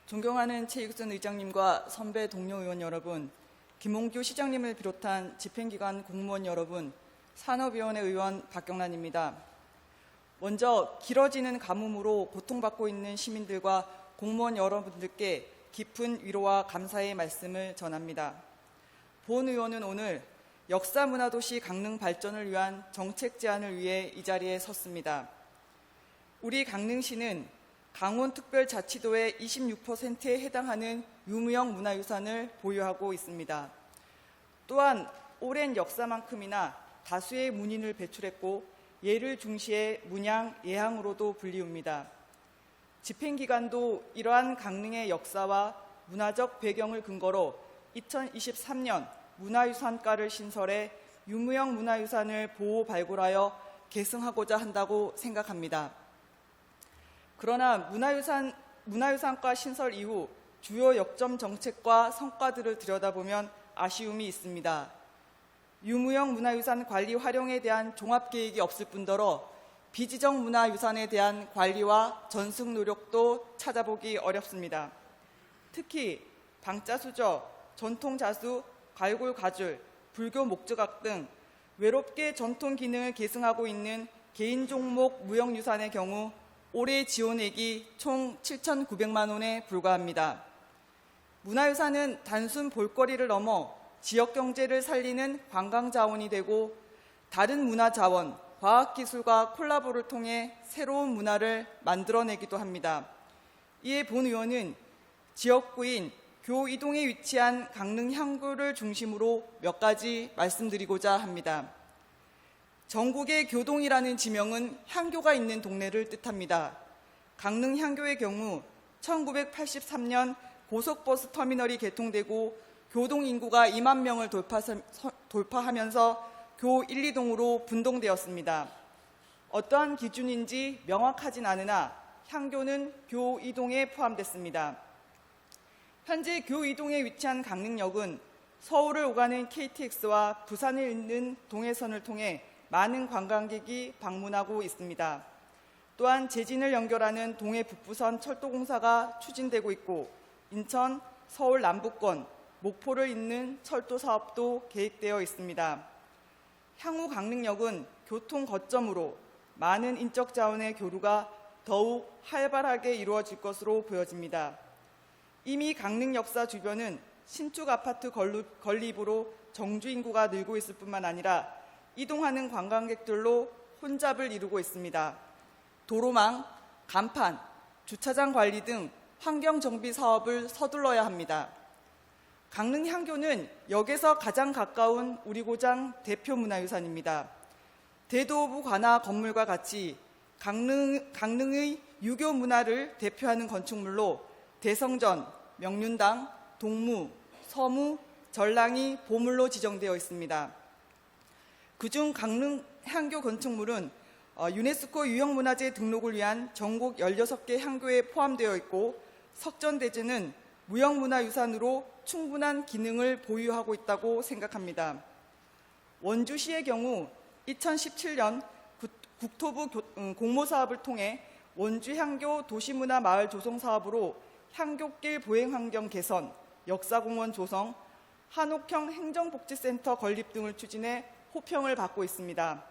존경하는 최익순 의장님과 선배 동료 의원 여러분, 김홍규 시장님을 비롯한 집행기관 공무원 여러분, 산업위원회 의원 박경란입니다. 먼저 길어지는 가뭄으로 고통받고 있는 시민들과 공무원 여러분들께 깊은 위로와 감사의 말씀을 전합니다. 본 의원은 오늘 역사문화도시 강릉 발전을 위한 정책 제안을 위해 이 자리에 섰습니다. 우리 강릉시는 강원특별자치도의 26%에 해당하는 유무형 문화유산을 보유하고 있습니다. 또한 오랜 역사만큼이나 다수의 문인을 배출했고 예를 중시해 문양, 예항으로도 불리웁니다. 집행기관도 이러한 강릉의 역사와 문화적 배경을 근거로 2023년 문화유산과를 신설해 유무형 문화유산을 보호 발굴하여 계승하고자 한다고 생각합니다. 그러나 문화유산과 신설 이후 주요 역점 정책과 성과들을 들여다보면 아쉬움이 있습니다. 유무형 문화유산 관리 활용에 대한 종합계획이 없을 뿐더러 비지정 문화유산에 대한 관리와 전승 노력도 찾아보기 어렵습니다. 특히 방자수저, 전통자수, 갈골가줄, 불교 목조각 등 외롭게 전통 기능을 계승하고 있는 개인 종목 무형유산의 경우 올해 지원액이 총 7,900만 원에 불과합니다. 문화유산은 단순 볼거리를 넘어 지역경제를 살리는 관광자원이 되고 다른 문화자원, 과학기술과 콜라보를 통해 새로운 문화를 만들어내기도 합니다. 이에 본 의원은 지역구인 교이동에 위치한 강릉 향교를 중심으로 몇 가지 말씀드리고자 합니다. 전국의 교동이라는 지명은 향교가 있는 동네를 뜻합니다. 강릉 향교의 경우 1983년 고속버스 터미널이 개통되고 교동 인구가 2만 명을 돌파하면서 교 1, 2동으로 분동되었습니다. 어떠한 기준인지 명확하진 않으나 향교는 교 2동에 포함됐습니다. 현재 교 2동에 위치한 강릉역은 서울을 오가는 KTX와 부산을 잇는 동해선을 통해 많은 관광객이 방문하고 있습니다. 또한 제진을 연결하는 동해 북부선 철도공사가 추진되고 있고 인천, 서울 남부권, 목포를 잇는 철도 사업도 계획되어 있습니다. 향후 강릉역은 교통 거점으로 많은 인적 자원의 교류가 더욱 활발하게 이루어질 것으로 보여집니다. 이미 강릉 역사 주변은 신축 아파트 건립으로 정주 인구가 늘고 있을 뿐만 아니라 이동하는 관광객들로 혼잡을 이루고 있습니다. 도로망, 간판, 주차장 관리 등 환경정비 사업을 서둘러야 합니다. 강릉 향교는 역에서 가장 가까운 우리 고장 대표 문화유산입니다. 대도호부 관아 건물과 같이 강릉의 유교 문화를 대표하는 건축물로 대성전, 명륜당, 동무, 서무, 전랑이 보물로 지정되어 있습니다. 그중 강릉 향교 건축물은 유네스코 유형문화재 등록을 위한 전국 16개 향교에 포함되어 있고 석전대제는 무형문화유산으로 충분한 기능을 보유하고 있다고 생각합니다. 원주시의 경우 2017년 국토부 공모사업을 통해 원주향교 도시문화 마을 조성 사업으로 향교길 보행환경 개선, 역사공원 조성, 한옥형 행정복지센터 건립 등을 추진해 호평을 받고 있습니다.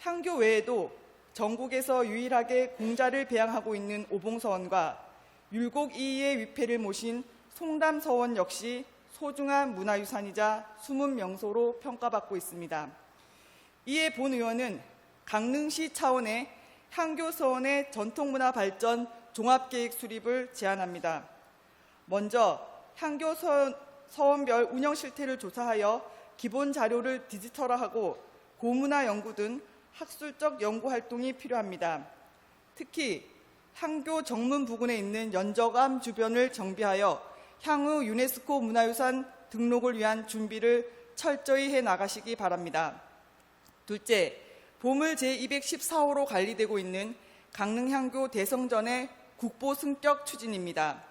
향교 외에도 전국에서 유일하게 공자를 배양하고 있는 오봉서원과 율곡이이의 위패를 모신 송담서원 역시 소중한 문화유산이자 숨은 명소로 평가받고 있습니다. 이에 본 의원은 강릉시 차원의 향교서원의 전통문화 발전 종합계획 수립을 제안합니다. 먼저 향교서원별 운영 실태를 조사하여 기본 자료를 디지털화하고 고문화 연구 등 학술적 연구 활동이 필요합니다. 특히 향교 정문 부근에 있는 연저암 주변을 정비하여 향후 유네스코 문화유산 등록을 위한 준비를 철저히 해 나가시기 바랍니다. 둘째, 보물 제214호로 관리되고 있는 강릉향교 대성전의 국보 승격 추진입니다.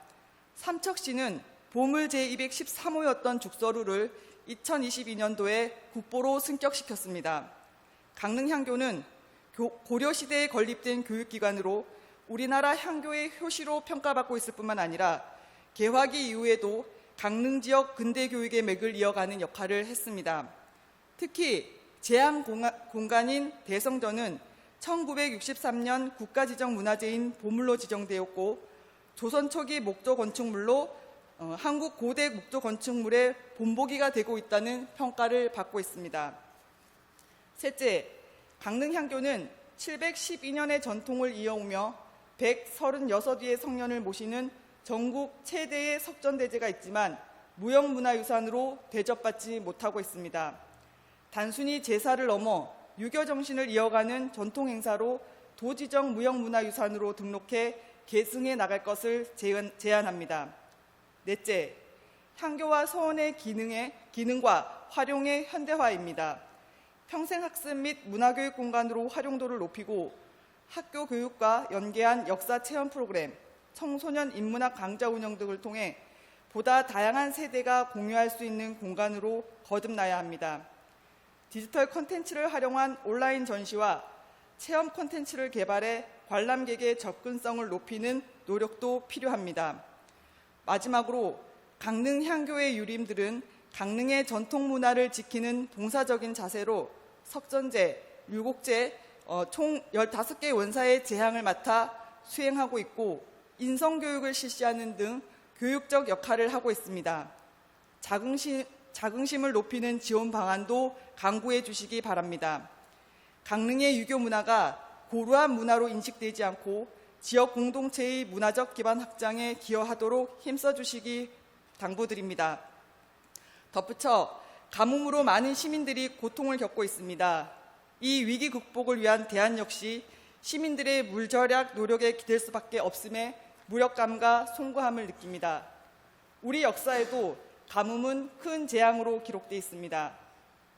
삼척시는 보물 제213호였던 죽서루를 2022년도에 국보로 승격시켰습니다. 강릉향교는 고려시대에 건립된 교육기관으로 우리나라 향교의 효시로 평가받고 있을 뿐만 아니라 개화기 이후에도 강릉 지역 근대 교육의 맥을 이어가는 역할을 했습니다. 특히 제한 공간인 대성전은 1963년 국가지정문화재인 보물로 지정되었고 조선 초기 목조 건축물로 한국 고대 목조 건축물의 본보기가 되고 있다는 평가를 받고 있습니다. 셋째, 강릉향교는 712년의 전통을 이어오며 136위의 성년을 모시는 전국 최대의 석전대제가 있지만 무형문화유산으로 대접받지 못하고 있습니다. 단순히 제사를 넘어 유교 정신을 이어가는 전통 행사로 도지정 무형문화유산으로 등록해 계승해 나갈 것을 제안합니다. 넷째, 향교와 서원의 기능과 활용의 현대화입니다. 평생학습 및 문화교육 공간으로 활용도를 높이고 학교 교육과 연계한 역사 체험 프로그램, 청소년 인문학 강좌 운영 등을 통해 보다 다양한 세대가 공유할 수 있는 공간으로 거듭나야 합니다. 디지털 콘텐츠를 활용한 온라인 전시와 체험 콘텐츠를 개발해 관람객의 접근성을 높이는 노력도 필요합니다. 마지막으로 강릉 향교의 유림들은 강릉의 전통 문화를 지키는 동사적인 자세로 석전제, 율곡제 총 15개 원사의 제항을 맡아 수행하고 있고 인성교육을 실시하는 등 교육적 역할을 하고 있습니다. 자긍심을 높이는 지원 방안도 강구해 주시기 바랍니다. 강릉의 유교 문화가 고루한 문화로 인식되지 않고 지역 공동체의 문화적 기반 확장에 기여하도록 힘써 주시기 당부드립니다. 덧붙여 가뭄으로 많은 시민들이 고통을 겪고 있습니다. 이 위기 극복을 위한 대안 역시 시민들의 물절약 노력에 기댈 수밖에 없음에 무력감과 송구함을 느낍니다. 우리 역사에도 가뭄은 큰 재앙으로 기록되어 있습니다.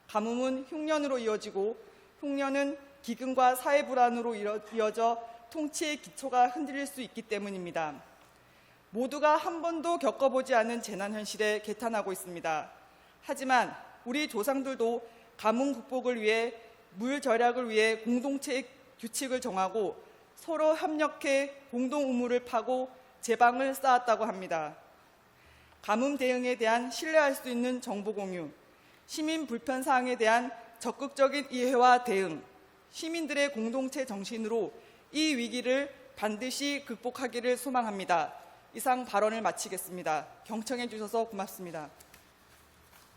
가뭄은 흉년으로 이어지고 흉년은 기근과 사회 불안으로 이어져 통치의 기초가 흔들릴 수 있기 때문입니다. 모두가 한 번도 겪어보지 않은 재난 현실에 개탄하고 있습니다. 하지만 우리 조상들도 가뭄 극복을 위해 물 절약을 위해 공동체의 규칙을 정하고 서로 협력해 공동 우물을 파고 제방을 쌓았다고 합니다. 가뭄 대응에 대한 신뢰할 수 있는 정보 공유, 시민 불편 사항에 대한 적극적인 이해와 대응, 시민들의 공동체 정신으로 이 위기를 반드시 극복하기를 소망합니다. 이상 발언을 마치겠습니다. 경청해 주셔서 고맙습니다.